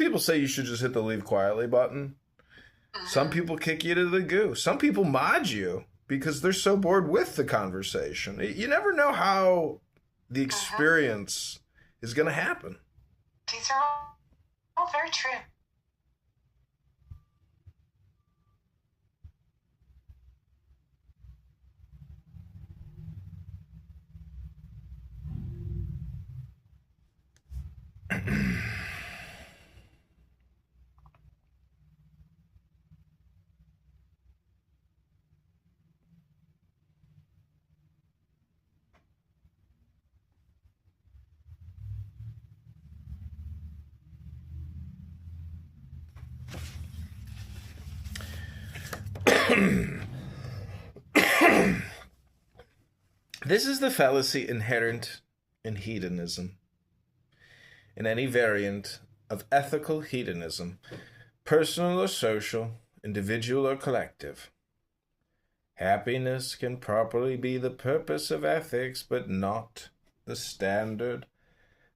people say you should just hit the leave quietly button. Some people kick you to the goo. Some people mod you because they're so bored with the conversation. You never know how the experience is going to happen. These are all very true. This is the fallacy inherent in hedonism, in any variant of ethical hedonism, personal or social, individual or collective. Happiness can properly be the purpose of ethics, but not the standard.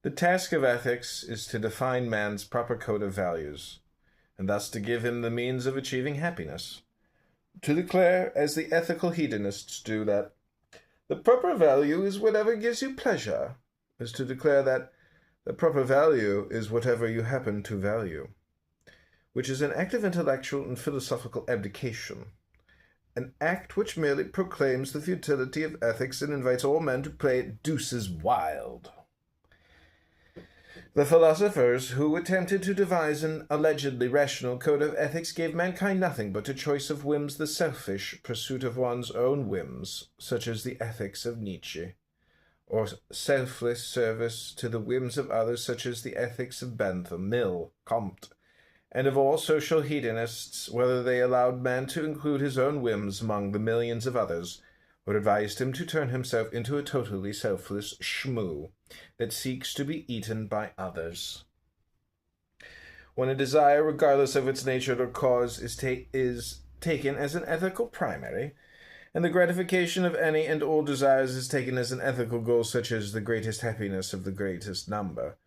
The task of ethics is to define man's proper code of values, and thus to give him the means of achieving happiness. To declare, as the ethical hedonists do, that the proper value is whatever gives you pleasure, is to declare that the proper value is whatever you happen to value, which is an act of intellectual and philosophical abdication, an act which merely proclaims the futility of ethics and invites all men to play it deuces wild. The philosophers who attempted to devise an allegedly rational code of ethics gave mankind nothing but a choice of whims, the selfish pursuit of one's own whims, such as the ethics of Nietzsche, or selfless service to the whims of others, such as the ethics of Bentham, Mill, Comte, and of all social hedonists, whether they allowed man to include his own whims among the millions of others, or advised him to turn himself into a totally selfless shmoo that seeks to be eaten by others. When a desire, regardless of its nature or cause, is taken as an ethical primary, and the gratification of any and all desires is taken as an ethical goal, such as the greatest happiness of the greatest number,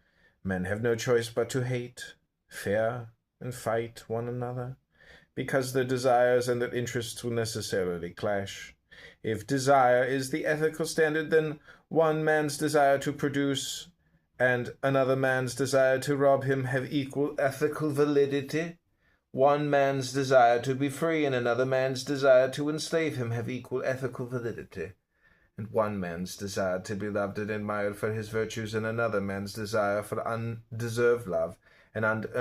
men have no choice but to hate, fear, and fight one another, because their desires and their interests will necessarily clash. If desire is the ethical standard, then one man's desire to produce and another man's desire to rob him have equal ethical validity. One man's desire to be free and another man's desire to enslave him have equal ethical validity. And one man's desire to be loved and admired for his virtues and another man's desire for undeserved love and